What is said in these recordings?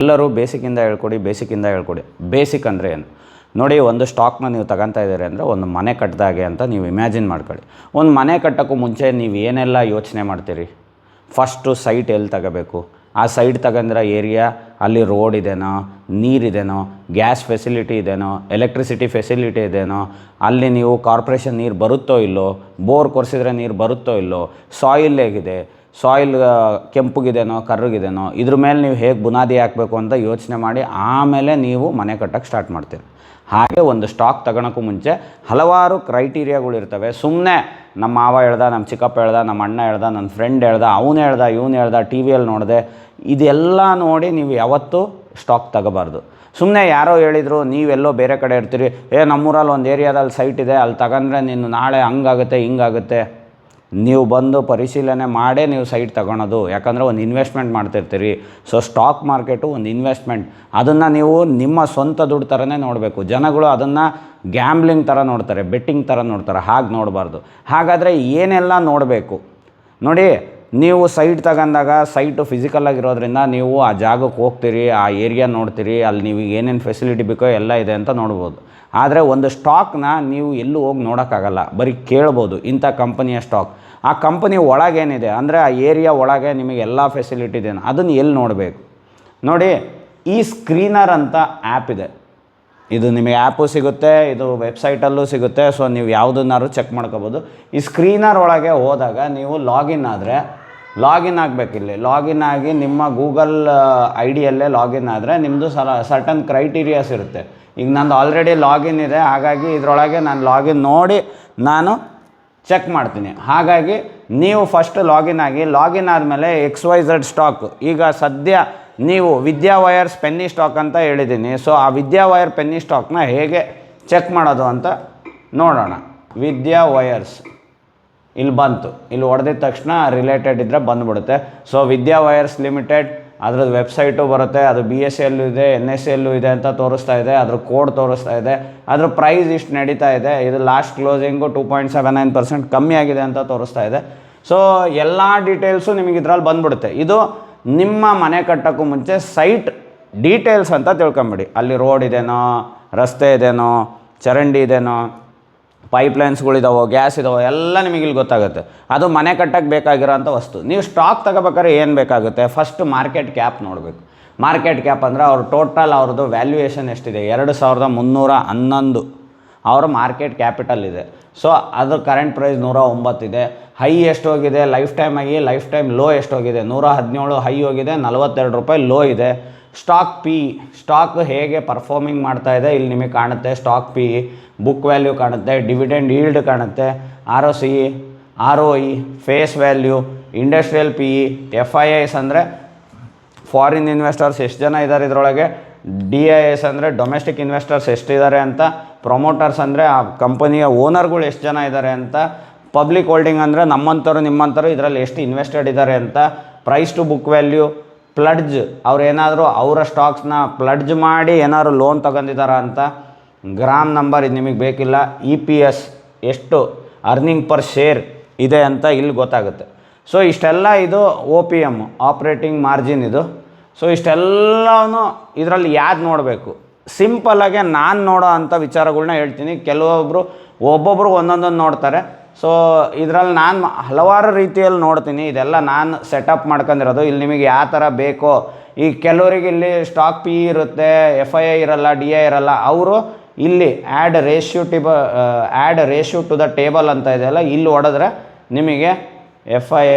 ಎಲ್ಲರೂ ಬೇಸಿಕ್ಕಿಂದ ಹೇಳ್ಕೊಡಿ. ಬೇಸಿಕ್ ಅಂದರೆ ಏನು ನೋಡಿ, ಒಂದು ಸ್ಟಾಕ್ನ ನೀವು ತಗೊತಾ ಇದ್ದೀರಿ ಅಂದರೆ ಒಂದು ಮನೆ ಕಟ್ಟಿದಾಗೆ ಅಂತ ನೀವು ಇಮ್ಯಾಜಿನ್ ಮಾಡ್ಕೊಳ್ಳಿ. ಒಂದು ಮನೆ ಕಟ್ಟೋಕ್ಕೂ ಮುಂಚೆ ನೀವು ಏನೆಲ್ಲ ಯೋಚನೆ ಮಾಡ್ತೀರಿ? ಫಸ್ಟು ಸೈಟ್ ಎಲ್ಲಿ ತಗೋಬೇಕು, ಆ ಸೈಟ್ ತಗೊಂಡ್ರೆ ಏರಿಯಾ ಅಲ್ಲಿ ರೋಡ್ ಇದೆನೋ, ನೀರಿದೆನೋ, ಗ್ಯಾಸ್ ಫೆಸಿಲಿಟಿ ಇದೆನೋ, ಎಲೆಕ್ಟ್ರಿಸಿಟಿ ಫೆಸಿಲಿಟಿ ಇದೆನೋ, ಅಲ್ಲಿ ನೀವು ಕಾರ್ಪೊರೇಷನ್ ನೀರು ಬರುತ್ತೋ ಇಲ್ಲೋ, ಬೋರ್ ಕೊರೆಸಿದ್ರೆ ನೀರು ಬರುತ್ತೋ ಇಲ್ಲೋ, ಸಾಯಿಲ್ ಹೇಗಿದೆ, ಸಾಯಿಲ್ ಕೆಂಪುಗಿದೆನೋ ಕರ್ರಗಿದೆನೋ, ಇದ್ರ ಮೇಲೆ ನೀವು ಹೇಗೆ ಬುನಾದಿ ಹಾಕಬೇಕು ಅಂತ ಯೋಚನೆ ಮಾಡಿ ಆಮೇಲೆ ನೀವು ಮನೆ ಕಟ್ಟೋಕ್ಕೆ ಸ್ಟಾರ್ಟ್ ಮಾಡ್ತೀರಿ. ಹಾಗೆ ಒಂದು ಸ್ಟಾಕ್ ತಗೊಳಕ್ಕೂ ಮುಂಚೆ ಹಲವಾರು ಕ್ರೈಟೀರಿಯಾಗಳಿರ್ತವೆ. ಸುಮ್ಮನೆ ನಮ್ಮ ಮಾವ ಹೇಳ್ದ, ನಮ್ಮ ಚಿಕ್ಕಪ್ಪ ಹೇಳ್ದ, ನಮ್ಮ ಅಣ್ಣ ಹೇಳ್ದ, ನನ್ನ ಫ್ರೆಂಡ್ ಹೇಳ್ದ, ಅವನು ಹೇಳ್ದ, ಇವನು ಹೇಳ್ದ, ಟಿ ವಿಯಲ್ಲಿ ನೋಡಿದೆ, ಇದೆಲ್ಲ ನೋಡಿ ನೀವು ಯಾವತ್ತೂ ಸ್ಟಾಕ್ ತಗೋಬಾರ್ದು. ಸುಮ್ಮನೆ ಯಾರೋ ಹೇಳಿದರು, ನೀವೆಲ್ಲೋ ಬೇರೆ ಕಡೆ ಇರ್ತೀರಿ, ನಮ್ಮೂರಲ್ಲಿ ಒಂದು ಏರಿಯಾದಲ್ಲಿ ಸೈಟ್ ಇದೆ, ಅಲ್ಲಿ ತಗೊಂಡ್ರೆ ನೀನು ನಾಳೆ ಹಂಗಾಗುತ್ತೆ ಹಿಂಗಾಗುತ್ತೆ. ನೀವು ಬಂದು ಪರಿಶೀಲನೆ ಮಾಡೇ ನೀವು ಸೈಟ್ ತಗೊಳೋದು. ಯಾಕಂದರೆ ಒಂದು ಇನ್ವೆಸ್ಟ್ಮೆಂಟ್ ಮಾಡ್ತಿರ್ತೀರಿ. ಸೊ ಸ್ಟಾಕ್ ಮಾರ್ಕೆಟು ಒಂದು ಇನ್ವೆಸ್ಟ್ಮೆಂಟ್. ಅದನ್ನು ನೀವು ನಿಮ್ಮ ಸ್ವಂತ ದುಡ್ಡು ಥರನೇ ನೋಡಬೇಕು. ಜನಗಳು ಅದನ್ನು ಗ್ಯಾಮ್ಲಿಂಗ್ ಥರ ನೋಡ್ತಾರೆ, ಬೆಟ್ಟಿಂಗ್ ಥರ ನೋಡ್ತಾರೆ. ಹಾಗೆ ನೋಡಬಾರ್ದು. ಹಾಗಾದರೆ ಏನೆಲ್ಲ ನೋಡಬೇಕು ನೋಡಿ, ನೀವು ಸೈಟ್ ತಗೊಂಡಾಗ ಸೈಟು ಫಿಸಿಕಲಾಗಿರೋದ್ರಿಂದ ನೀವು ಆ ಜಾಗಕ್ಕೆ ಹೋಗ್ತೀರಿ, ಆ ಏರಿಯಾ ನೋಡ್ತೀರಿ, ಅಲ್ಲಿ ನೀವು ಏನೇನು ಫೆಸಿಲಿಟಿ ಬೇಕೋ ಎಲ್ಲ ಇದೆ ಅಂತ ನೋಡ್ಬೋದು. ಆದರೆ ಒಂದು ಸ್ಟಾಕ್ನ ನೀವು ಎಲ್ಲೂ ಹೋಗಿ ನೋಡೋಕ್ಕಾಗಲ್ಲ, ಬರೀ ಕೇಳ್ಬೋದು ಇಂಥ ಕಂಪನಿಯ ಸ್ಟಾಕ್. ಆ ಕಂಪನಿ ಒಳಗೇನಿದೆ ಅಂದರೆ ಆ ಏರಿಯಾ ಒಳಗೆ ನಿಮಗೆ ಎಲ್ಲ ಫೆಸಿಲಿಟಿ ಇದೆ, ಅದನ್ನು ಎಲ್ಲಿ ನೋಡಬೇಕು ನೋಡಿ. ಈ ಸ್ಕ್ರೀನರ್ ಅಂತ ಆ್ಯಪ್ ಇದೆ. ಇದು ನಿಮಗೆ ಆ್ಯಪು ಸಿಗುತ್ತೆ, ಇದು ವೆಬ್ಸೈಟಲ್ಲೂ ಸಿಗುತ್ತೆ. ಸೊ ನೀವು ಯಾವುದನ್ನಾರು ಚೆಕ್ ಮಾಡ್ಕೋಬೋದು. ಈ ಸ್ಕ್ರೀನರ್ ಒಳಗೆ ಹೋದಾಗ ನೀವು ಲಾಗಿನ್ ಆಗಬೇಕು. ಇಲ್ಲಿ ಲಾಗಿನ್ ಆಗಿ ನಿಮ್ಮ ಗೂಗಲ್ ಐಡಿಯಲ್ಲೇ ಲಾಗಿನ್ ಆದರೆ ನಿಮ್ಮದು ಸರ್ಟನ್ ಕ್ರೈಟೀರಿಯಾಸ್ ಇರುತ್ತೆ. ಈಗ ನಂದು ಆಲ್ರೆಡಿ ಲಾಗಿನ್ ಇದೆ, ಹಾಗಾಗಿ ಇದರೊಳಗೆ ನಾನು ಲಾಗಿನ್ ನೋಡಿ ನಾನು ಚೆಕ್ ಮಾಡ್ತೀನಿ. ಹಾಗಾಗಿ ನೀವು ಫಸ್ಟ್ ಲಾಗಿನ್ ಆದಮೇಲೆ XYZ ಸ್ಟಾಕ್, ಈಗ ಸದ್ಯ ನೀವು ವಿದ್ಯಾ ವೈರ್ಸ್ ಪೆನ್ನಿ ಸ್ಟಾಕ್ ಅಂತ ಹೇಳಿದ್ದೀನಿ. ಸೊ ಆ ವಿದ್ಯಾ ವೈರ್ ಪೆನ್ನಿ ಸ್ಟಾಕ್ನ ಹೇಗೆ ಚೆಕ್ ಮಾಡೋದು ಅಂತ ನೋಡೋಣ. ವಿದ್ಯಾ ವೈರ್ಸ್ ಇಲ್ಲಿ ಬಂತು, ಇಲ್ಲಿ ಹೊಡೆದಿದ ತಕ್ಷಣ ರಿಲೇಟೆಡ್ ಇದ್ದರೆ ಬಂದುಬಿಡುತ್ತೆ. ಸೊ ವಿದ್ಯಾ ವೈರ್ಸ್ ಲಿಮಿಟೆಡ್, ಅದ್ರದ್ದು ವೆಬ್ಸೈಟು ಬರುತ್ತೆ. ಅದು BSEಯಲ್ಲೂ ಇದೆ, NSEಯಲ್ಲೂ ಇದೆ ಅಂತ ತೋರಿಸ್ತಾ ಇದೆ. ಅದ್ರ ಕೋಡ್ ತೋರಿಸ್ತಾ ಇದೆ. ಅದ್ರ ಪ್ರೈಸ್ ಇಷ್ಟು ನಡೀತಾ ಇದೆ. ಇದು ಲಾಸ್ಟ್ ಕ್ಲೋಸಿಂಗು 2.79% ಕಮ್ಮಿ ಆಗಿದೆ ಅಂತ ತೋರಿಸ್ತಾ ಇದೆ. ಸೊ ಎಲ್ಲ ಡೀಟೇಲ್ಸು ನಿಮಗೆ ಇದ್ರಲ್ಲಿ ಬಂದುಬಿಡುತ್ತೆ. ಇದು ನಿಮ್ಮ ಮನೆ ಕಟ್ಟೋಕ್ಕೂ ಮುಂಚೆ ಸೈಟ್ ಡೀಟೇಲ್ಸ್ ಅಂತ ತಿಳ್ಕೊಂಬಿಡಿ. ಅಲ್ಲಿ ರೋಡ್ ಇದೆನೋ, ರಸ್ತೆ ಇದೆನೋ, ಚರಂಡಿ ಇದೆನೋ, ಪೈಪ್ಲೈನ್ಸ್ಗಳಿದಾವೋ, ಗ್ಯಾಸ್ ಇದಾವೋ, ಎಲ್ಲ ನಿಮಗೆ ಇಲ್ಲಿ ಗೊತ್ತಾಗುತ್ತೆ. ಅದು ಮನೆ ಕಟ್ಟಕ್ಕೆ ಬೇಕಾಗಿರೋಂಥ ವಸ್ತು. ನೀವು ಸ್ಟಾಕ್ ತಗೋಬೇಕಾದ್ರೆ ಏನು ಬೇಕಾಗುತ್ತೆ? ಫಸ್ಟ್ ಮಾರ್ಕೆಟ್ ಕ್ಯಾಪ್ ನೋಡಬೇಕು. ಮಾರ್ಕೆಟ್ ಕ್ಯಾಪ್ ಅಂದರೆ ಅವ್ರ ಟೋಟಲ್ ಅವ್ರದ್ದು ವ್ಯಾಲ್ಯೂಯೇಷನ್ ಎಷ್ಟಿದೆ? 2311 ಅವರ ಮಾರ್ಕೆಟ್ ಕ್ಯಾಪಿಟಲ್ ಇದೆ. ಸೊ ಅದು ಕರೆಂಟ್ ಪ್ರೈಸ್ 109 ಇದೆ. ಹೈ ಎಷ್ಟು ಹೋಗಿದೆ? Life time high, life time low ಎಷ್ಟು ಹೋಗಿದೆ? 117 ಹೈ ಹೋಗಿದೆ, 42 ರೂಪಾಯಿ ಲೋ ಇದೆ. ಸ್ಟಾಕ್ ಪಿ, ಸ್ಟಾಕ್ ಹೇಗೆ ಪರ್ಫಾರ್ಮಿಂಗ್ ಮಾಡ್ತಾ ಇದೆ ಇಲ್ಲಿ ನಿಮಗೆ ಕಾಣುತ್ತೆ. ಸ್ಟಾಕ್ ಪಿ, ಬುಕ್ ವ್ಯಾಲ್ಯೂ ಕಾಣುತ್ತೆ, ಡಿವಿಡೆಂಡ್ ಈಲ್ಡ್ ಕಾಣುತ್ತೆ, ROCE, ROE, face value, industrial PE, FIIs ಅಂದರೆ ಫಾರಿನ್ ಇನ್ವೆಸ್ಟರ್ಸ್ ಎಷ್ಟು ಜನ ಇದ್ದಾರೆ ಇದರೊಳಗೆ, DIS ಅಂದರೆ ಡೊಮೆಸ್ಟಿಕ್ ಇನ್ವೆಸ್ಟರ್ಸ್ ಎಷ್ಟಿದ್ದಾರೆ ಅಂತ, ಪ್ರೊಮೋಟರ್ಸ್ ಅಂದರೆ ಆ ಕಂಪನಿಯ ಓನರ್ಗಳು ಎಷ್ಟು ಜನ ಇದ್ದಾರೆ ಅಂತ, ಪಬ್ಲಿಕ್ ಹೋಲ್ಡಿಂಗ್ ಅಂದರೆ ನಮ್ಮಂಥವ್ರು ನಿಮ್ಮಂಥವ್ರು ಇದರಲ್ಲಿ ಎಷ್ಟು ಇನ್ವೆಸ್ಟೆಡ್ ಇದ್ದಾರೆ ಅಂತ, price to book value, pledge ಅವ್ರು ಏನಾದರೂ ಅವರ ಸ್ಟಾಕ್ಸ್ನ ಪ್ಲಡ್ಜ್ ಮಾಡಿ ಏನಾದ್ರು ಲೋನ್ ತಗೊಂಡಿದ್ದಾರಾ ಅಂತ, ಗ್ರಾಮ್ ನಂಬರ್ ಇದು ನಿಮಗೆ ಬೇಕಿಲ್ಲ, EPS ಎಷ್ಟು ಅರ್ನಿಂಗ್ ಪರ್ ಶೇರ್ ಇದೆ ಅಂತ ಇಲ್ಲಿ ಗೊತ್ತಾಗುತ್ತೆ. ಸೊ ಇಷ್ಟೆಲ್ಲ ಇದು OPM, ಆಪ್ರೇಟಿಂಗ್ ಮಾರ್ಜಿನ್ ಇದು. ಸೊ ಇಷ್ಟೆಲ್ಲವೂ ಇದರಲ್ಲಿ ಯಾವ್ದು ನೋಡಬೇಕು? ಸಿಂಪಲ್ಲಾಗೆ ನಾನು ನೋಡೋ ಅಂಥ ವಿಚಾರಗಳ್ನ ಹೇಳ್ತೀನಿ. ಒಬ್ಬೊಬ್ಬರು ಒಂದೊಂದನ್ನು ನೋಡ್ತಾರೆ. ಸೊ ಇದರಲ್ಲಿ ನಾನು ಹಲವಾರು ರೀತಿಯಲ್ಲಿ ನೋಡ್ತೀನಿ. ಇದೆಲ್ಲ ನಾನು ಸೆಟಪ್ ಮಾಡ್ಕೊಂಡಿರೋದು. ಇಲ್ಲಿ ನಿಮಗೆ ಯಾವ ಥರ ಬೇಕೋ, ಈ ಕೆಲವರಿಗೆ ಇಲ್ಲಿ ಸ್ಟಾಕ್ PE ಇರುತ್ತೆ, FII ಇರಲ್ಲ, DI ಇರಲ್ಲ. ಅವರು ಇಲ್ಲಿ add ratio to the table ಅಂತ ಇದೆಯಲ್ಲ, ಇಲ್ಲಿ ಹೊಡೆದ್ರೆ ನಿಮಗೆ FII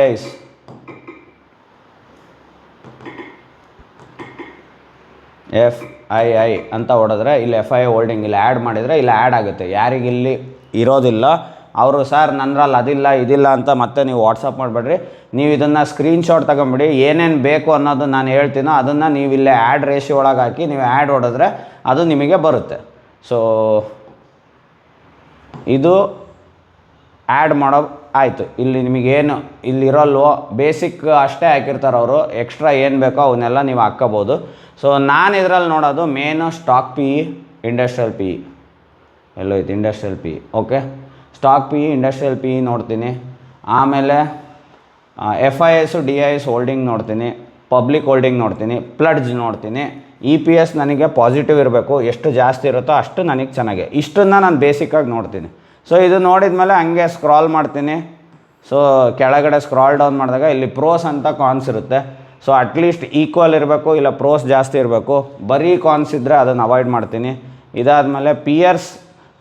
ಅಂತ ಹೊಡೆದ್ರೆ ಇಲ್ಲಿ FII ಹೋಲ್ಡಿಂಗ್ ಇಲ್ಲಿ ಆ್ಯಡ್ ಮಾಡಿದರೆ ಇಲ್ಲಿ ಆ್ಯಡ್ ಆಗುತ್ತೆ. ಯಾರಿಗೆ ಇಲ್ಲಿ ಇರೋದಿಲ್ಲ ಅವರು ಸರ್ ನನ್ನಲ್ಲಿ ಅದಿಲ್ಲ ಇದಿಲ್ಲ ಅಂತ ಮತ್ತೆ ನೀವು ವಾಟ್ಸಪ್ ಮಾಡಿಬಿಡ್ರಿ. ನೀವು ಇದನ್ನು ಸ್ಕ್ರೀನ್ಶಾಟ್ ತಗೊಂಬಿಡಿ. ಏನೇನು ಬೇಕು ಅನ್ನೋದು ನಾನು ಹೇಳ್ತೀನೋ ಅದನ್ನು ನೀವು ಇಲ್ಲೇ ಆ್ಯಡ್ ರೇಷಿಯೋ ಒಳಗೆ ಹಾಕಿ ನೀವು ಆ್ಯಡ್ ಹೊಡೆದ್ರೆ ಅದು ನಿಮಗೆ ಬರುತ್ತೆ. ಸೊ ಇದು ಆ್ಯಡ್ ಮಾಡೋ ಆಯಿತು. ಇಲ್ಲಿ ನಿಮಗೇನು ಇಲ್ಲಿರೋಲ್ವೋ ಬೇಸಿಕ್ ಅಷ್ಟೇ ಹಾಕಿರ್ತಾರೆ ಅವರು. ಎಕ್ಸ್ಟ್ರಾ ಏನು ಬೇಕೋ ಅವನ್ನೆಲ್ಲ ನೀವು ಹಾಕ್ಕೋಬೋದು. ಸೊ ನಾನು ಇದರಲ್ಲಿ ನೋಡೋದು main stock PE, industrial PE. ಎಲ್ಲೋ ಐತೆ industrial PE. Okay, stock PE, industrial PE ನೋಡ್ತೀನಿ. ಆಮೇಲೆ FIIs, DIs ಹೋಲ್ಡಿಂಗ್ ನೋಡ್ತೀನಿ. ಪಬ್ಲಿಕ್ ಹೋಲ್ಡಿಂಗ್ ನೋಡ್ತೀನಿ, ಪ್ಲಡ್ಜ್ ನೋಡ್ತೀನಿ, EPS ನನಗೆ ಪಾಸಿಟಿವ್ ಇರಬೇಕು, ಎಷ್ಟು ಜಾಸ್ತಿ ಇರುತ್ತೋ ಅಷ್ಟು ನನಗೆ ಚೆನ್ನಾಗೆ. ಇಷ್ಟನ್ನು ನಾನು ಬೇಸಿಕ್ಕಾಗಿ ನೋಡ್ತೀನಿ. ಸೊ ಇದು ನೋಡಿದ ಮೇಲೆ ಹಂಗೆ ಸ್ಕ್ರಾಲ್ ಮಾಡ್ತೀನಿ. ಸೊ ಕೆಳಗಡೆ ಸ್ಕ್ರಾಲ್ ಡೌನ್ ಮಾಡಿದಾಗ ಇಲ್ಲಿ ಪ್ರೋಸ್ ಅಂತ ಕಾನ್ಸ್ ಇರುತ್ತೆ. ಸೊ ಅಟ್ಲೀಸ್ಟ್ ಈಕ್ವಲ್ ಇರಬೇಕು, ಇಲ್ಲ ಪ್ರೋಸ್ ಜಾಸ್ತಿ ಇರಬೇಕು. ಬರೀ ಕಾನ್ಸ್ ಇದ್ದರೆ ಅದನ್ನು ಅವಾಯ್ಡ್ ಮಾಡ್ತೀನಿ. ಇದಾದಮೇಲೆ ಪಿಯರ್ಸ್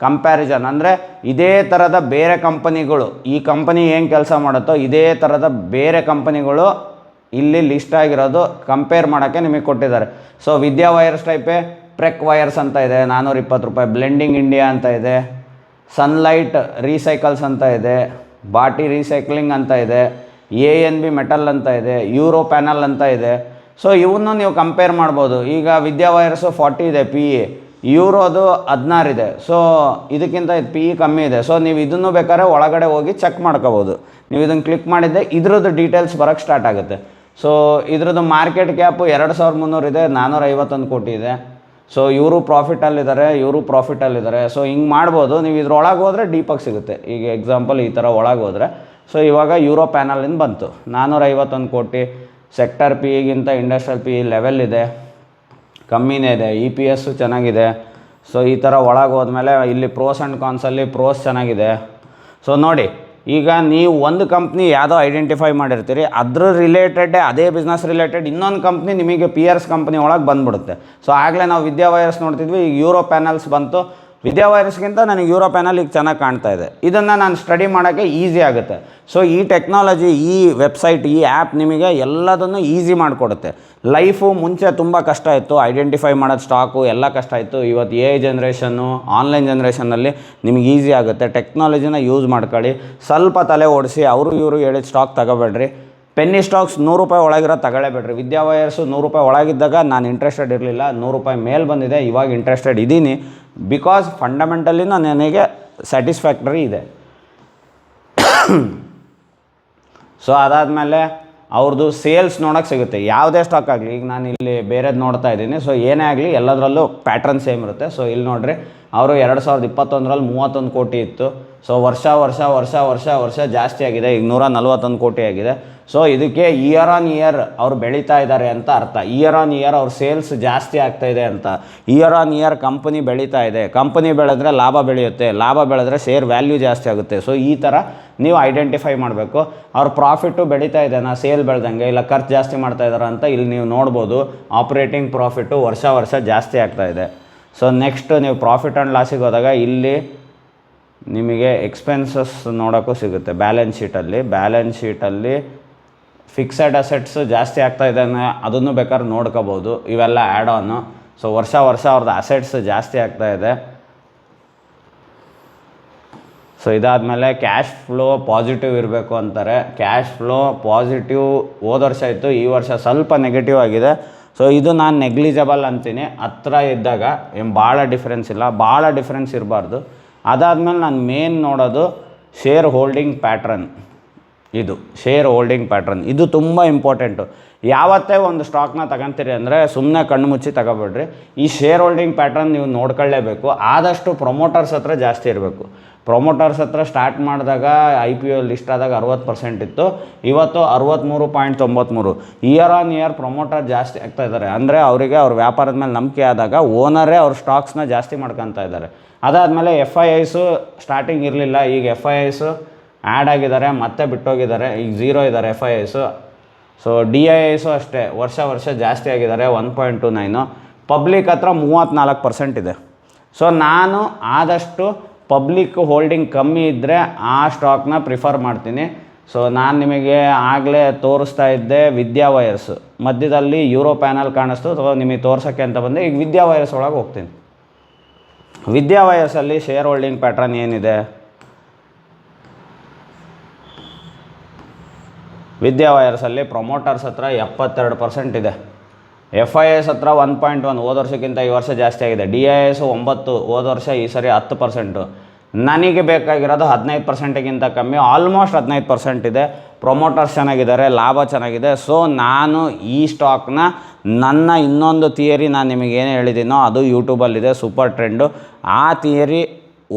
ಕಂಪ್ಯಾರಿಸನ್, ಅಂದರೆ ಇದೇ ಥರದ ಬೇರೆ ಕಂಪನಿಗಳು, ಈ ಕಂಪನಿ ಏನು ಕೆಲಸ ಮಾಡುತ್ತೋ ಇದೇ ಥರದ ಬೇರೆ ಕಂಪನಿಗಳು ಇಲ್ಲಿ ಲಿಸ್ಟ್ ಆಗಿರೋದು ಕಂಪೇರ್ ಮಾಡೋಕ್ಕೆ ನಿಮಗೆ ಕೊಟ್ಟಿದ್ದಾರೆ. ಸೊ ವಿದ್ಯಾ ವೈರ್ಸ್ ಟೈಪೇ ಪ್ರೆಕ್ ವೈರ್ಸ್ ಅಂತ ಇದೆ, 420 ರೂಪಾಯಿ. ಬ್ಲೆಂಡಿಂಗ್ ಇಂಡಿಯಾ ಅಂತ ಇದೆ, ಸನ್ಲೈಟ್ ರೀಸೈಕಲ್ಸ್ ಅಂತ ಇದೆ, ಬಾಟಿ ರೀಸೈಕ್ಲಿಂಗ್ ಅಂತ ಇದೆ, ANB ಮೆಟಲ್ ಅಂತ ಇದೆ, ಯೂರೋ ಪ್ಯಾನಲ್ ಅಂತ ಇದೆ. ಸೊ ಇವನ್ನು ನೀವು ಕಂಪೇರ್ ಮಾಡ್ಬೋದು. ಈಗ ವಿದ್ಯಾ ವೈರ್ಸು 40 ಇದೆ PE, ಯೂರೋದು 16 ಇದೆ. ಸೊ ಇದಕ್ಕಿಂತ PE ಕಮ್ಮಿ ಇದೆ. ಸೊ ನೀವು ಇದನ್ನು ಬೇಕಾದ್ರೆ ಒಳಗಡೆ ಹೋಗಿ ಚೆಕ್ ಮಾಡ್ಕೋಬೋದು. ನೀವು ಇದನ್ನು ಕ್ಲಿಕ್ ಮಾಡಿದ್ದೆ ಇದ್ರದ್ದು ಡೀಟೇಲ್ಸ್ ಬರೋಕ್ಕೆ ಸ್ಟಾರ್ಟ್ ಆಗುತ್ತೆ. ಸೊ ಇದ್ರದ್ದು ಮಾರ್ಕೆಟ್ ಕ್ಯಾಪು 2300 ಇದೆ, 451 ಕೋಟಿ ಇದೆ. ಸೊ ಇವರು ಪ್ರಾಫಿಟಲ್ಲಿದ್ದಾರೆ. ಸೊ ಹಿಂಗೆ ಮಾಡ್ಬೋದು. ನೀವು ಇದ್ರೊಳಗೆ ಹೋದರೆ ಡೀಪಾಗಿ ಸಿಗುತ್ತೆ. ಈಗ ಎಕ್ಸಾಂಪಲ್ ಈ ಥರ ಒಳಗೆ ಹೋದರೆ, ಸೊ ಇವಾಗ ಯೂರೋ ಪ್ಯಾನಲಿಂದ ಬಂತು 451 ಕೋಟಿ. ಸೆಕ್ಟರ್ PEಗಿಂತ ಇಂಡಸ್ಟ್ರಿಯಲ್ PE ಲೆವೆಲ್ ಇದೆ, ಕಮ್ಮಿನೇ ಇದೆ. EPS ಚೆನ್ನಾಗಿದೆ. ಸೊ ಈ ಥರ ಒಳಗೆ ಹೋದ್ಮೇಲೆ ಇಲ್ಲಿ ಪ್ರೋಸ್ ಆ್ಯಂಡ್ ಕಾನ್ಸಲ್ಲಿ ಪ್ರೋಸ್ ಚೆನ್ನಾಗಿದೆ. ಸೊ ನೋಡಿ, ಈಗ ನೀವು ಒಂದು ಕಂಪ್ನಿ ಯಾವುದೋ ಐಡೆಂಟಿಫೈ ಮಾಡಿರ್ತೀರಿ, ಅದ್ರ ರಿಲೇಟೆಡ್ ಅದೇ ಬಿಸ್ನೆಸ್ ರಿಲೇಟೆಡ್ ಇನ್ನೊಂದು ಕಂಪ್ನಿ ನಿಮಗೆ ಪಿಯರ್ಸ್ ಕಂಪ್ನಿ ಒಳಗೆ ಬಂದುಬಿಡುತ್ತೆ. ಸೊ ಆಗಲೇ ನಾವು ವಿದ್ಯಾ ವೈರ್ಸ್ ನೋಡ್ತಿದ್ವಿ, ಈಗ ಯೂರೋ ಪ್ಯಾನಲ್ಸ್ ಬಂತು. ವಿದ್ಯಾ ವೈರ್ಸ್ಗಿಂತ ನನಗೆ ಯೂರೋ ಪ್ಯಾನಲ್ ಈಗ ಚೆನ್ನಾಗಿ ಕಾಣ್ತಾ ಇದೆ. ಇದನ್ನು ನಾನು ಸ್ಟಡಿ ಮಾಡೋಕ್ಕೆ ಈಸಿ ಆಗುತ್ತೆ. ಸೊ ಈ ಟೆಕ್ನಾಲಜಿ, ಈ ವೆಬ್ಸೈಟ್, ಈ ಆ್ಯಪ್ ನಿಮಗೆ ಎಲ್ಲದನ್ನು ಈಸಿ ಮಾಡಿಕೊಡುತ್ತೆ. ಲೈಫು ಮುಂಚೆ ತುಂಬ ಕಷ್ಟ ಇತ್ತು, ಐಡೆಂಟಿಫೈ ಮಾಡೋದು ಸ್ಟಾಕು ಎಲ್ಲ ಕಷ್ಟ ಇತ್ತು. ಇವತ್ತು AI ಜನ್ರೇಷನ್ನು, ಆನ್ಲೈನ್ ಜನ್ರೇಷನ್ನಲ್ಲಿ ನಿಮಗೆ ಈಸಿ ಆಗುತ್ತೆ. ಟೆಕ್ನಾಲಜಿನ ಯೂಸ್ ಮಾಡ್ಕೊಳ್ಳಿ. ಸ್ವಲ್ಪ ತಲೆ ಓಡಿಸಿ, ಇವರು ಹೇಳಿದ ಸ್ಟಾಕ್ ತಗೋಬೇಡ್ರಿ. ಪೆನ್ನಿ ಸ್ಟಾಕ್ಸ್ 100 ರೂಪಾಯಿ ಒಳಗಿರೋ ತಗೊಳ್ಳೇಬೇಡ್ರಿ. ವಿದ್ಯಾ ವೈರ್ಸು 100 ರೂಪಾಯಿ ಒಳಗಿದ್ದಾಗ ನಾನು ಇಂಟ್ರೆಸ್ಟೆಡ್ ಇರಲಿಲ್ಲ, 100 ರೂಪಾಯಿ ಮೇಲೆ ಬಂದಿದೆ, ಇವಾಗ ಇಂಟ್ರೆಸ್ಟೆಡ್ ಇದ್ದೀನಿ. ಬಿಕಾಸ್ ಫಂಡಮೆಂಟಲಿನೂ ನನಗೆ ಸ್ಯಾಟಿಸ್ಫ್ಯಾಕ್ಟರಿ ಇದೆ. ಸೊ ಅದಾದಮೇಲೆ ಅವ್ರದ್ದು ಸೇಲ್ಸ್ ನೋಡೋಕ್ಕೆ ಸಿಗುತ್ತೆ. ಯಾವುದೇ ಸ್ಟಾಕ್ ಆಗಲಿ, ಈಗ ನಾನು ಇಲ್ಲಿ ಬೇರೆದು ನೋಡ್ತಾ ಇದ್ದೀನಿ. ಸೊ ಏನೇ ಆಗಲಿ ಎಲ್ಲದರಲ್ಲೂ ಪ್ಯಾಟ್ರನ್ ಸೇಮ್ ಇರುತ್ತೆ. ಸೊ ಇಲ್ಲಿ ನೋಡಿರಿ, ಅವರು 2021ರಲ್ಲಿ 31 ಕೋಟಿ ಇತ್ತು. ಸೊ ವರ್ಷ ಜಾಸ್ತಿ ಆಗಿದೆ, ಈಗ 141 ಕೋಟಿ ಆಗಿದೆ. ಸೊ ಇದಕ್ಕೆ ಇಯರ್ ಆನ್ ಇಯರ್ ಅವ್ರು ಬೆಳೀತಾ ಇದ್ದಾರೆ ಅಂತ ಅರ್ಥ. ಇಯರ್ ಆನ್ ಇಯರ್ ಅವ್ರ ಸೇಲ್ಸ್ ಜಾಸ್ತಿ ಆಗ್ತಾಯಿದೆ ಅಂತ. ಇಯರ್ ಆನ್ ಇಯರ್ ಕಂಪನಿ ಬೆಳೀತಾ ಇದೆ. ಕಂಪನಿ ಬೆಳೆದ್ರೆ ಲಾಭ ಬೆಳೆಯುತ್ತೆ, ಲಾಭ ಬೆಳೆದ್ರೆ ಶೇರ್ ವ್ಯಾಲ್ಯೂ ಜಾಸ್ತಿ ಆಗುತ್ತೆ. ಸೊ ಈ ಥರ ನೀವು ಐಡೆಂಟಿಫೈ ಮಾಡಬೇಕು. ಅವ್ರ ಪ್ರಾಫಿಟ್ಟು ಬೆಳೀತಾ ಇದೆನಾ, ಸೇಲ್ ಬೆಳೆದಂಗೆ, ಇಲ್ಲ ಖರ್ಚು ಜಾಸ್ತಿ ಮಾಡ್ತಾ ಇದ್ದಾರೆ ಅಂತ ಇಲ್ಲಿ ನೀವು ನೋಡ್ಬೋದು. ಆಪ್ರೇಟಿಂಗ್ ಪ್ರಾಫಿಟ್ಟು ವರ್ಷ ಜಾಸ್ತಿ ಆಗ್ತಾಯಿದೆ. ಸೊ ನೆಕ್ಸ್ಟ್ ನೀವು ಪ್ರಾಫಿಟ್ ಆ್ಯಂಡ್ ಲಾಸಿಗೆ ಹೋದಾಗ ಇಲ್ಲಿ ನಿಮಗೆ ಎಕ್ಸ್ಪೆನ್ಸಸ್ ನೋಡೋಕ್ಕೂ ಸಿಗುತ್ತೆ. ಬ್ಯಾಲೆನ್ಸ್ ಶೀಟಲ್ಲಿ ಫಿಕ್ಸೆಡ್ ಅಸೆಟ್ಸ್ ಜಾಸ್ತಿ ಆಗ್ತಾಯಿದೆ, ಅದನ್ನು ಬೇಕಾದ್ರೆ ನೋಡ್ಕೋಬೋದು. ಇವೆಲ್ಲ ಆ್ಯಡ್ ಆನು. ಸೊ ವರ್ಷ ಅವ್ರದ್ದು ಅಸೆಟ್ಸ್ ಜಾಸ್ತಿ ಆಗ್ತಾಯಿದೆ. ಸೊ ಇದಾದಮೇಲೆ ಕ್ಯಾಶ್ ಫ್ಲೋ ಪಾಸಿಟಿವ್ ಇರಬೇಕು ಅಂತಾರೆ. ಕ್ಯಾಶ್ ಫ್ಲೋ ಪಾಸಿಟಿವ್ ಹೋದ ವರ್ಷ ಇತ್ತು, ಈ ವರ್ಷ ಸ್ವಲ್ಪ ನೆಗೆಟಿವ್ ಆಗಿದೆ. ಸೊ ಇದು ನಾನು ನೆಗ್ಲಿಜಬಲ್ ಅಂತೀನಿ. ಹತ್ರ ಇದ್ದಾಗ ಏನು ಭಾಳ ಡಿಫ್ರೆನ್ಸ್ ಇಲ್ಲ, ಭಾಳ ಡಿಫ್ರೆನ್ಸ್ ಇರಬಾರ್ದು. ಅದಾದಮೇಲೆ ನಾನು ಮೇನ್ ನೋಡೋದು ಶೇರ್ ಹೋಲ್ಡಿಂಗ್ ಪ್ಯಾಟ್ರನ್. ಇದು ತುಂಬ ಇಂಪಾರ್ಟೆಂಟು. ಯಾವತ್ತೇ ಒಂದು ಸ್ಟಾಕ್ನ ತಗೊಂತೀರಿ ಅಂದರೆ ಸುಮ್ಮನೆ ಕಣ್ಣು ಮುಚ್ಚಿ ತಗೋಬೇಡ್ರಿ. ಈ ಶೇರ್ ಹೋಲ್ಡಿಂಗ್ ಪ್ಯಾಟ್ರನ್ ನೀವು ನೋಡ್ಕೊಳ್ಳೇಬೇಕು. ಆದಷ್ಟು ಪ್ರೊಮೋಟರ್ಸ್ ಹತ್ರ ಜಾಸ್ತಿ ಇರಬೇಕು. ಪ್ರೊಮೋಟರ್ಸ್ ಹತ್ರ ಸ್ಟಾರ್ಟ್ ಮಾಡಿದಾಗ IPO ಲಿಸ್ಟ್ ಆದಾಗ 60% ಇತ್ತು, ಇವತ್ತು 63.93. ಇಯರ್ ಆನ್ ಇಯರ್ ಪ್ರೊಮೋಟರ್ ಜಾಸ್ತಿ ಆಗ್ತಾ ಇದ್ದಾರೆ. ಅಂದರೆ ಅವರಿಗೆ ಅವ್ರ ವ್ಯಾಪಾರದ ಮೇಲೆ ನಂಬಿಕೆ ಆದಾಗ ಓನರೇ ಅವ್ರ ಸ್ಟಾಕ್ಸ್ನ ಜಾಸ್ತಿ ಮಾಡ್ಕೊತಾ ಇದ್ದಾರೆ. ಅದಾದಮೇಲೆ FIIs ಸ್ಟಾರ್ಟಿಂಗ್ ಇರಲಿಲ್ಲ, ಈಗ FIIs ಆ್ಯಡ್ ಆಗಿದ್ದಾರೆ, ಮತ್ತೆ ಬಿಟ್ಟೋಗಿದ್ದಾರೆ, ಈಗ 0 ಇದ್ದಾರೆ FIIs. ಸೊ DIIs ಅಷ್ಟೇ ವರ್ಷ ಜಾಸ್ತಿ ಆಗಿದ್ದಾರೆ, 1.29. ಪಬ್ಲಿಕ್ ಹತ್ರ 34% ಇದೆ. ಸೊ ನಾನು ಆದಷ್ಟು ಪಬ್ಲಿಕ್ ಹೋಲ್ಡಿಂಗ್ ಕಮ್ಮಿ ಇದ್ದರೆ ಆ ಸ್ಟಾಕ್ನ ಪ್ರಿಫರ್ ಮಾಡ್ತೀನಿ. ಸೊ ನಾನು ನಿಮಗೆ ಆಗಲೇ ತೋರಿಸ್ತಾ ಇದ್ದೆ ವಿದ್ಯಾ ವೈರ್ಸ್, ಮಧ್ಯದಲ್ಲಿ ಯೂರೋ ಪ್ಯಾನಲ್ ಕಾಣಿಸ್ತು. ಸೊ ನಿಮಗೆ ತೋರ್ಸೋಕ್ಕೆ ಅಂತ ಬಂದೆ. ಈಗ ವಿದ್ಯಾ ವೈರ್ಸ್ ಒಳಗೆ ಹೋಗ್ತೀನಿ. ವಿದ್ಯಾ ವೈರ್ಸಲ್ಲಿ ಶೇರ್ ಹೋಲ್ಡಿಂಗ್ ಪ್ಯಾಟ್ರನ್ ಏನಿದೆ, ವಿದ್ಯಾ ವೈರ್ಸಲ್ಲಿ ಪ್ರೊಮೋಟರ್ಸ್ ಹತ್ರ 72% ಇದೆ. FIIs ಹತ್ರ 1.1, ಹೋದ ವರ್ಷಕ್ಕಿಂತ ಈ ವರ್ಷ ಜಾಸ್ತಿ ಆಗಿದೆ. DIIs 9, ಹೋದ ವರ್ಷ, ಈ ಸರಿ 10%. ನನಗೆ ಬೇಕಾಗಿರೋದು 15%ಗಿಂತ ಕಮ್ಮಿ, ಆಲ್ಮೋಸ್ಟ್ 15% ಇದೆ. ಪ್ರೊಮೋಟರ್ಸ್ ಚೆನ್ನಾಗಿದ್ದಾರೆ, ಲಾಭ ಚೆನ್ನಾಗಿದೆ. ಸೊ ನಾನು ಈ ಸ್ಟಾಕ್ನ ನನ್ನ ಇನ್ನೊಂದು ಥಿಯರಿ ನಾನು ನಿಮಗೇನು ಹೇಳಿದ್ದೀನೋ ಅದು ಯೂಟ್ಯೂಬಲ್ಲಿದೆ, ಸೂಪರ್ ಟ್ರೆಂಡು. ಆ ಥಿಯರಿ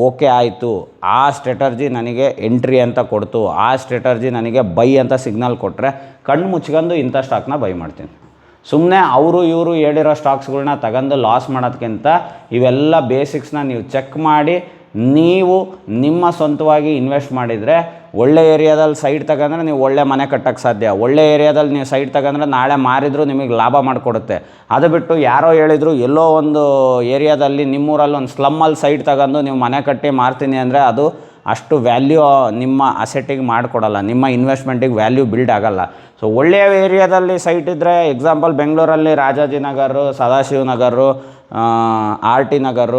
ಓಕೆ ಆಯಿತು, ಆ ಸ್ಟ್ರಾಟರ್ಜಿ ನನಗೆ ಎಂಟ್ರಿ ಅಂತ ಕೊಡ್ತು, ಆ ಸ್ಟ್ರಾಟರ್ಜಿ ನನಗೆ ಬೈ ಅಂತ ಸಿಗ್ನಲ್ ಕೊಟ್ಟರೆ ಕಣ್ಣು ಮುಚ್ಕೊಂಡು ಇಂಥ ಸ್ಟಾಕ್ನ ಬೈ ಮಾಡ್ತೀನಿ. ಸುಮ್ಮನೆ ಅವರು ಇವರು ಹೇಳಿರೋ ಸ್ಟಾಕ್ಸ್ಗಳ್ನ ತಗೊಂಡು ಲಾಸ್ ಮಾಡೋದಕ್ಕಿಂತ ಇವೆಲ್ಲ ಬೇಸಿಕ್ಸ್ನ ನೀವು ಚೆಕ್ ಮಾಡಿ ನೀವು ನಿಮ್ಮ ಸ್ವಂತವಾಗಿ ಇನ್ವೆಸ್ಟ್ ಮಾಡಿದರೆ ಒಳ್ಳೆ ಏರಿಯಾದಲ್ಲಿ ಸೈಟ್ ತಗೊಂಡ್ರೆ ನೀವು ಒಳ್ಳೆ ಮನೆ ಕಟ್ಟೋಕ್ಕೆ ಸಾಧ್ಯ. ಒಳ್ಳೆ ಏರಿಯಾದಲ್ಲಿ ನೀವು ಸೈಟ್ ತಗೊಂಡ್ರೆ ನಾಳೆ ಮಾರಿದರೂ ನಿಮಗೆ ಲಾಭ ಮಾಡಿಕೊಡುತ್ತೆ. ಅದು ಬಿಟ್ಟು ಯಾರೋ ಹೇಳಿದ್ರು ಎಲ್ಲೋ ಒಂದು ಏರಿಯಾದಲ್ಲಿ ನಿಮ್ಮೂರಲ್ಲಿ ಒಂದು ಸ್ಲಮ್ಮಲ್ಲಿ ಸೈಟ್ ತಗೊಂಡು ನೀವು ಮನೆ ಕಟ್ಟಿ ಮಾರ್ತೀನಿ ಅಂದರೆ ಅದು ಅಷ್ಟು ವ್ಯಾಲ್ಯೂ ನಿಮ್ಮ ಅಸೆಟ್ಟಿಗೆ ಮಾಡಿಕೊಡಲ್ಲ, ನಿಮ್ಮ ಇನ್ವೆಸ್ಟ್ಮೆಂಟಿಗೆ ವ್ಯಾಲ್ಯೂ ಬಿಲ್ಡ್ ಆಗೋಲ್ಲ. ಸೊ ಒಳ್ಳೆಯ ಏರಿಯಾದಲ್ಲಿ ಸೈಟ್ ಇದ್ದರೆ ಎಕ್ಸಾಂಪಲ್ ಬೆಂಗಳೂರಲ್ಲಿ ರಾಜಾಜಿನಗರ, ಸದಾಶಿವನಗರ, ಆರ್ ಟಿ ನಗರ,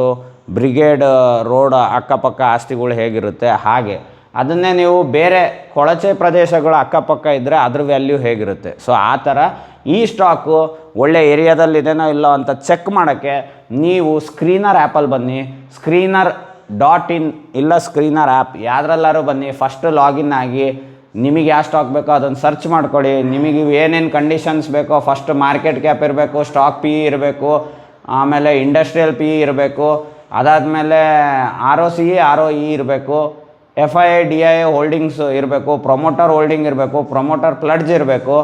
ಬ್ರಿಗೇಡ್ ರೋಡ್ ಅಕ್ಕಪಕ್ಕ ಆಸ್ತಿಗಳು ಹೇಗಿರುತ್ತೆ ಹಾಗೆ ಅದನ್ನೇ ನೀವು ಬೇರೆ ಕೊಳಚೆ ಪ್ರದೇಶಗಳು ಅಕ್ಕಪಕ್ಕ ಇದ್ದರೆ ಅದ್ರ ವ್ಯಾಲ್ಯೂ ಹೇಗಿರುತ್ತೆ. ಸೊ ಆ ಥರ ಈ ಸ್ಟಾಕು ಒಳ್ಳೆ ಏರಿಯಾದಲ್ಲಿದೆನೋ ಇಲ್ಲೋ ಅಂತ ಚೆಕ್ ಮಾಡೋಕ್ಕೆ ನೀವು ಸ್ಕ್ರೀನರ್ ಆ್ಯಪಲ್ಲಿ ಬನ್ನಿ, screener.in ಇಲ್ಲ ಸ್ಕ್ರೀನರ್ ಆ್ಯಪ್ ಯಾವುದ್ರಲ್ಲಾರು ಬನ್ನಿ. ಫಸ್ಟ್ ಲಾಗಿನ್ ಆಗಿ ನಿಮಗೆ ಯಾವ ಸ್ಟಾಕ್ ಬೇಕೋ ಅದನ್ನು ಸರ್ಚ್ ಮಾಡ್ಕೊಳ್ಳಿ. ನಿಮಗೆ ಏನೇನು ಕಂಡೀಷನ್ಸ್ ಬೇಕೋ ಫಸ್ಟ್ ಮಾರ್ಕೆಟ್ ಕ್ಯಾಪ್ ಇರಬೇಕು, ಸ್ಟಾಕ್ ಪಿ ಇರಬೇಕು, ಆಮೇಲೆ ಇಂಡಸ್ಟ್ರಿಯಲ್ ಪಿ ಇರಬೇಕು, ಅದಾದಮೇಲೆ ROCE ROE ಇರಬೇಕು, FII DII ಹೋಲ್ಡಿಂಗ್ಸ್ ಇರಬೇಕು, ಪ್ರೊಮೋಟರ್ ಹೋಲ್ಡಿಂಗ್ ಇರಬೇಕು, ಪ್ರೊಮೋಟರ್ ಪ್ಲಡ್ಜ್ ಇರಬೇಕು,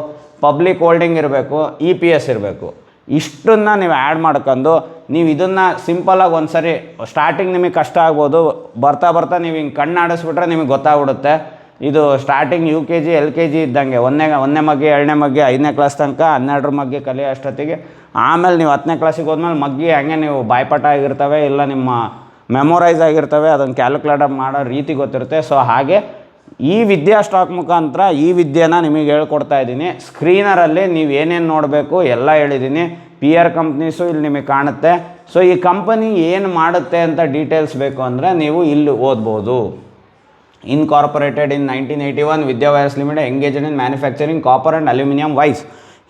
ಪಬ್ಲಿಕ್ ಹೋಲ್ಡಿಂಗ್ ಇರಬೇಕು, EPS ಇರಬೇಕು. ಇಷ್ಟನ್ನು ನೀವು ಆ್ಯಡ್ ಮಾಡ್ಕೊಂಡು ನೀವು ಇದನ್ನು ಸಿಂಪಲಾಗಿ ಒಂದು ಸರಿ ಸ್ಟಾರ್ಟಿಂಗ್ ನಿಮಗೆ ಕಷ್ಟ ಆಗ್ಬೋದು, ಬರ್ತಾ ಬರ್ತಾ ನೀವು ಹಿಂಗೆ ಕಣ್ಣಾಡಿಸ್ಬಿಟ್ರೆ ನಿಮಗೆ ಗೊತ್ತಾಗ್ಬಿಡುತ್ತೆ. ಇದು ಸ್ಟಾರ್ಟಿಂಗ್ UKG LKG ಇದ್ದಂಗೆ ಒಂದನೇ ಮಗ್ಗಿ, 2ನೇ ಮಗ್ಗಿ, 5ನೇ ಕ್ಲಾಸ್ ತನಕ 12ರ ಮಗ್ಗಿ ಕಲಿಯೋ ಅಷ್ಟೊತ್ತಿಗೆ, ಆಮೇಲೆ ನೀವು 10ನೇ ಕ್ಲಾಸಿಗೆ ಹೋದ್ಮೇಲೆ ಮಗ್ಗಿ ಹಂಗೆ ನೀವು ಬಾಯ್ಪಾಠ ಆಗಿರ್ತವೆ, ಇಲ್ಲ ನಿಮ್ಮ ಮೆಮೊರೈಸ್ ಆಗಿರ್ತವೆ, ಅದನ್ನು ಕ್ಯಾಲ್ಕುಲೇಟ್ ಮಾಡೋ ರೀತಿ ಗೊತ್ತಿರುತ್ತೆ. ಸೊ ಹಾಗೆ ಈ ವಿದ್ಯಾ ಸ್ಟಾಕ್ ಮುಖಾಂತರ ಈ ವಿದ್ಯೆನ ನಿಮಗೆ ಹೇಳ್ಕೊಡ್ತಾ ಇದ್ದೀನಿ. ಸ್ಕ್ರೀನರಲ್ಲಿ ನೀವು ಏನೇನು ನೋಡಬೇಕು ಎಲ್ಲ ಹೇಳಿದ್ದೀನಿ. PR ಕಂಪ್ನೀಸು ಇಲ್ಲಿ ನಿಮಗೆ ಕಾಣುತ್ತೆ. ಸೊ ಈ ಕಂಪನಿ ಏನು ಮಾಡುತ್ತೆ ಅಂತ ಡೀಟೇಲ್ಸ್ ಬೇಕು ಅಂದರೆ ನೀವು ಇಲ್ಲಿ ಓದ್ಬೋದು. Incorporated in 1981, Vidya wires limited engaged in manufacturing copper and aluminium wires.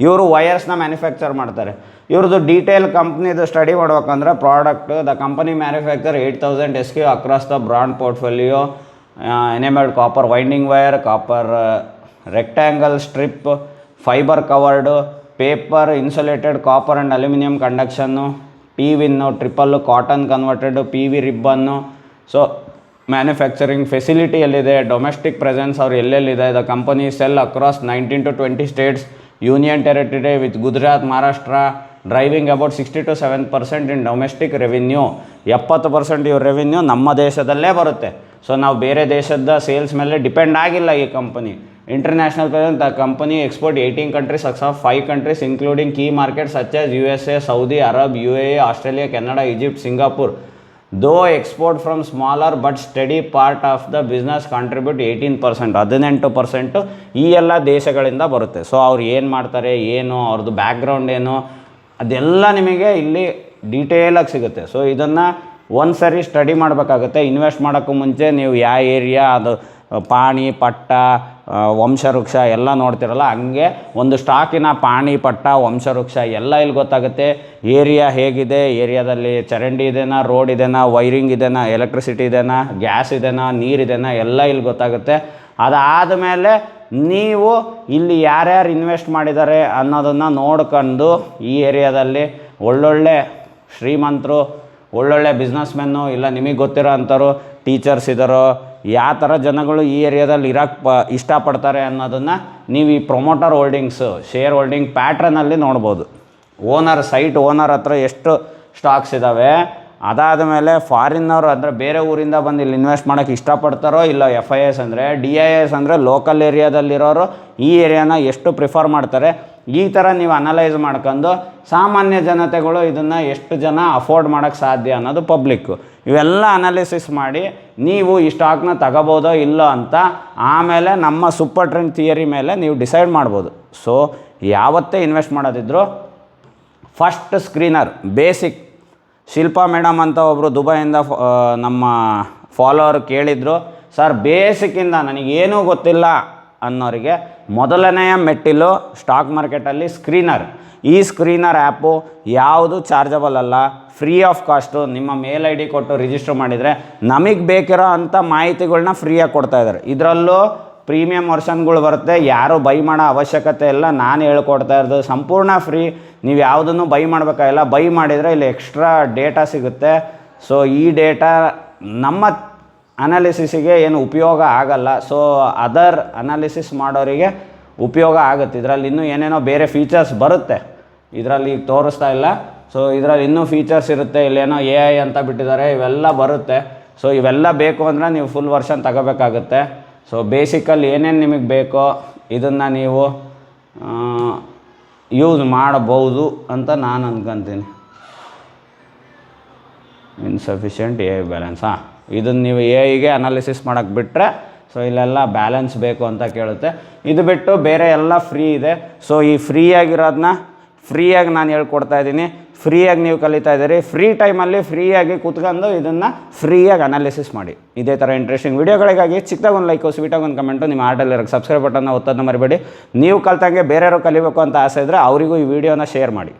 ಇವರು ವೈರ್ಸ್ನ ಮ್ಯಾನುಫ್ಯಾಕ್ಚರ್ ಮಾಡ್ತಾರೆ. ಇವ್ರದ್ದು ಡೀಟೇಲ್ ಕಂಪ್ನಿದು ಸ್ಟಡಿ ಮಾಡ್ಬೇಕಂದ್ರೆ product the company manufacture 8000 SKU across the brand portfolio, enabled copper winding wire, copper rectangle strip, fibre covered, paper insulated copper and aluminium ಕಂಡಕ್ಷನ್ನು, PVIN, triple, cotton converted, PV ರಿಬ್ಬನ್ನು. So manufacturing facility ಎಲ್ಲಿದೆ, domestic presence ಅವ್ರು ಎಲ್ಲೆಲ್ಲಿದೆ. The company sell across 19 to 20 States, union territory with Gujarat, Maharashtra, driving about 60 to 7% in domestic revenue. 70% ಇವ್ರ revenue ನಮ್ಮ ದೇಶದಲ್ಲೇ ಬರುತ್ತೆ. So ನಾವು ಬೇರೆ ದೇಶದ ಸೇಲ್ಸ್ ಮೇಲೆ ಡಿಪೆಂಡ್ ಆಗಿಲ್ಲ ಈ company. International presence the company export 18 countries across 5 countries including key markets such as USA, Saudi Arab, UAE, Australia, Canada, Egypt, Singapore. Though export from smaller but study part of the business contribute 18%, 18% ಈ ಎಲ್ಲ ದೇಶಗಳಿಂದ ಬರುತ್ತೆ. So ಅವ್ರು ಏನು ಮಾಡ್ತಾರೆ, ಏನು ಅವ್ರದ್ದು background ಏನು, ಅದೆಲ್ಲ ನಿಮಗೆ ಇಲ್ಲಿ ಡೀಟೇಲಾಗಿ ಸಿಗುತ್ತೆ. ಸೊ ಇದನ್ನು ಒಂದು ಸರಿ ಸ್ಟಡಿ ಮಾಡಬೇಕಾಗುತ್ತೆ. ಇನ್ವೆಸ್ಟ್ ಮಾಡೋಕ್ಕೂ ಮುಂಚೆ ನೀವು ಯಾವ ಏರಿಯಾ ಅದು ಪಾಣಿ, ಪಟ್ಟ, ವಂಶವೃಕ್ಷ ಎಲ್ಲ ನೋಡ್ತಿರಲ್ಲ, ಹಂಗೆ ಒಂದು ಸ್ಟಾಕಿನ ಪಾಣಿ, ಪಟ್ಟ, ವಂಶವೃಕ್ಷ ಎಲ್ಲ ಇಲ್ಲಿ ಗೊತ್ತಾಗುತ್ತೆ. ಏರಿಯಾ ಹೇಗಿದೆ, ಏರಿಯಾದಲ್ಲಿ ಚರಂಡಿ ಇದೆನಾ, ರೋಡ್ ಇದೆನಾ, ವೈರಿಂಗ್ ಇದೆನಾ, ಎಲೆಕ್ಟ್ರಿಸಿಟಿ ಇದೆನಾ, ಗ್ಯಾಸ್ ಇದೆನಾ, ನೀರಿದೆನಾ, ಎಲ್ಲ ಇಲ್ಲಿ ಗೊತ್ತಾಗುತ್ತೆ. ಅದಾದಮೇಲೆ ನೀವು ಇಲ್ಲಿ ಯಾರ್ಯಾರು ಇನ್ವೆಸ್ಟ್ ಮಾಡಿದ್ದಾರೆ ಅನ್ನೋದನ್ನು ನೋಡ್ಕೊಂಡು ಈ ಏರಿಯಾದಲ್ಲಿ ಒಳ್ಳೊಳ್ಳೆ ಶ್ರೀಮಂತರು, ಒಳ್ಳೊಳ್ಳೆ ಬಿಸ್ನೆಸ್ಮೆನ್ನು, ಇಲ್ಲ ನಿಮಗೆ ಗೊತ್ತಿರೋ ಅಂಥವ್ರು ಟೀಚರ್ಸ್ ಇದ್ದಾರೋ, ಯಾವ ಥರ ಜನಗಳು ಈ ಏರಿಯಾದಲ್ಲಿ ಇರೋಕ್ಕೆ ಇಷ್ಟಪಡ್ತಾರೆ ಅನ್ನೋದನ್ನು ನೀವು ಈ ಪ್ರೊಮೋಟರ್ ಹೋಲ್ಡಿಂಗ್ಸು, ಶೇರ್ ಹೋಲ್ಡಿಂಗ್ ಪ್ಯಾಟ್ರನಲ್ಲಿ ನೋಡ್ಬೋದು. ಸೈಟ್ ಓನರ್ ಹತ್ರ ಎಷ್ಟು ಸ್ಟಾಕ್ಸ್ ಇದ್ದಾವೆ, ಅದಾದಮೇಲೆ ಫಾರಿನ್ನವರು ಅಂದರೆ ಬೇರೆ ಊರಿಂದ ಬಂದು ಇಲ್ಲಿ ಇನ್ವೆಸ್ಟ್ ಮಾಡೋಕ್ಕೆ ಇಷ್ಟಪಡ್ತಾರೋ, ಇಲ್ಲ FIIs ಅಂದರೆ, DIIs ಅಂದರೆ ಲೋಕಲ್ ಏರಿಯಾದಲ್ಲಿರೋರು ಈ ಏರಿಯಾನ ಎಷ್ಟು ಪ್ರಿಫರ್ ಮಾಡ್ತಾರೆ, ಈ ಥರ ನೀವು ಅನಲೈಸ್ ಮಾಡ್ಕೊಂಡು ಸಾಮಾನ್ಯ ಜನತೆಗಳು ಇದನ್ನು ಎಷ್ಟು ಜನ ಅಫೋರ್ಡ್ ಮಾಡೋಕ್ಕೆ ಸಾಧ್ಯ ಅನ್ನೋದು ಪಬ್ಲಿಕ್ಕು, ಇವೆಲ್ಲ ಅನಾಲಿಸಿಸ್ ಮಾಡಿ ನೀವು ಈ ಸ್ಟಾಕ್ನ ತಗೋಬೋದೋ ಇಲ್ಲೋ ಅಂತ ಆಮೇಲೆ ನಮ್ಮ ಸೂಪರ್ ಟ್ರೆಂಡ್ ಥಿಯರಿ ಮೇಲೆ ನೀವು ಡಿಸೈಡ್ ಮಾಡ್ಬೋದು. ಸೊ ಯಾವತ್ತೇ ಇನ್ವೆಸ್ಟ್ ಮಾಡೋದಿದ್ರು first screener basic. Shilpa madam ಅಂತ ಒಬ್ಬರು ದುಬೈಯಿಂದ ನಮ್ಮ ಫಾಲೋವರ್ ಕೇಳಿದರು, ಸರ್ ಬೇಸಿಕ್ಕಿಂದ ನನಗೇನೂ ಗೊತ್ತಿಲ್ಲ ಅನ್ನೋರಿಗೆ ಮೊದಲನೆಯ ಮೆಟ್ಟಿಲು ಸ್ಟಾಕ್ ಮಾರ್ಕೆಟಲ್ಲಿ ಸ್ಕ್ರೀನರ್. ಈ ಸ್ಕ್ರೀನರ್ ಆ್ಯಪು ಯಾವುದು ಚಾರ್ಜಬಲ್ ಅಲ್ಲ, ಫ್ರೀ ಆಫ್ ಕಾಸ್ಟು. ನಿಮ್ಮ ಮೇಲ್ ID ಕೊಟ್ಟು ರಿಜಿಸ್ಟರ್ ಮಾಡಿದರೆ ನಮಗೆ ಬೇಕಿರೋ ಅಂಥ ಮಾಹಿತಿಗಳನ್ನ ಫ್ರೀಯಾಗಿ ಕೊಡ್ತಾಯಿದ್ದಾರೆ. ಇದರಲ್ಲೂ ಪ್ರೀಮಿಯಂ ವರ್ಷನ್ಗಳು ಬರುತ್ತೆ, ಯಾರು ಬೈ ಮಾಡೋ ಅವಶ್ಯಕತೆ ಇಲ್ಲ. ನಾನು ಹೇಳ್ಕೊಡ್ತಾ ಇರೋದು ಸಂಪೂರ್ಣ ಫ್ರೀ, ನೀವು ಯಾವುದನ್ನು ಬೈ ಮಾಡಬೇಕಾಗಿಲ್ಲ. ಬೈ ಮಾಡಿದರೆ ಇಲ್ಲಿ ಎಕ್ಸ್ಟ್ರಾ ಡೇಟಾ ಸಿಗುತ್ತೆ. ಸೊ ಈ ಡೇಟಾ ನಮ್ಮ ಅನಾಲಿಸಿಸಿಗೆ ಏನು ಉಪಯೋಗ ಆಗಲ್ಲ. ಸೊ ಅದರ್ ಅನಾಲಿಸಿಸ್ ಮಾಡೋರಿಗೆ ಉಪಯೋಗ ಆಗುತ್ತೆ. ಇದರಲ್ಲಿ ಇನ್ನೂ ಏನೇನೋ ಬೇರೆ ಫೀಚರ್ಸ್ ಬರುತ್ತೆ. ಇದರಲ್ಲಿ ಈಗ ತೋರಿಸ್ತಾ ಇಲ್ಲ. ಸೊ ಇದರಲ್ಲಿ ಇನ್ನೂ ಫೀಚರ್ಸ್ ಇರುತ್ತೆ, ಇಲ್ಲೇನೋ AI ಅಂತ ಬಿಟ್ಟಿದ್ದಾರೆ, ಇವೆಲ್ಲ ಬರುತ್ತೆ. ಸೊ ಇವೆಲ್ಲ ಬೇಕು ಅಂದರೆ ನೀವು ಫುಲ್ ವರ್ಷನ್ ತಗೋಬೇಕಾಗುತ್ತೆ. ಸೊ ಬೇಸಿಕಲ್ಲಿ ಏನೇನು ನಿಮಗೆ ಬೇಕೋ ಇದನ್ನು ನೀವು ಯೂಸ್ ಮಾಡಬಹುದು ಅಂತ ನಾನು ಅಂದ್ಕೊತೀನಿ. ಇನ್ಸಫಿಷಿಯೆಂಟ್ AI ಬ್ಯಾಲೆನ್ಸ್, ಇದನ್ನು ನೀವು AIಗೆ ಅನಾಲಿಸಿಸ್ ಮಾಡೋಕ್ಕೆ ಬಿಟ್ಟರೆ ಸೊ ಇಲ್ಲೆಲ್ಲ ಬ್ಯಾಲೆನ್ಸ್ ಬೇಕು ಅಂತ ಕೇಳುತ್ತೆ. ಇದು ಬಿಟ್ಟು ಬೇರೆ ಎಲ್ಲ ಫ್ರೀ ಇದೆ. ಸೊ ಈ ಫ್ರೀಯಾಗಿರೋದನ್ನ ಫ್ರೀಯಾಗಿ ನಾನು ಹೇಳ್ಕೊಡ್ತಾ ಇದ್ದೀನಿ, ಫ್ರೀಯಾಗಿ ನೀವು ಕಲಿತಾ ಇದ್ದೀರಿ. ಫ್ರೀ ಟೈಮಲ್ಲಿ ಫ್ರೀಯಾಗಿ ಕೂತ್ಕೊಂಡು ಇದನ್ನು ಫ್ರೀಯಾಗಿ ಅನಾಲಿಸಿಸ್ ಮಾಡಿ. ಇದೇ ಥರ ಇಂಟ್ರೆಸ್ಟಿಂಗ್ ವೀಡಿಯೋಗಳಿಗಾಗಿ ಚಿಕ್ಕದಾಗ ಒಂದು ಲೈಕು, ಸ್ವೀಟಾಗಿ ಒಂದು ಕಮೆಂಟು, ನಿಮ್ಮ ಆರ್ಡಲ್ಲಿರೋಕ್ಕೆ ಸಬ್ಸ್ಕ್ರೈಬ್ ಬಟನ್ನ ಒತ್ತೋದನ್ನ ಮರಿಬೇಡಿ. ನೀವು ಕಲ್ತಂಗೆ ಬೇರೆಯವರು ಕಲಿಬೇಕು ಅಂತ ಆಸೆ ಇದ್ದರೆ ಅವರಿಗೂ ಈ ವಿಡಿಯೋನ ಶೇರ್ ಮಾಡಿ.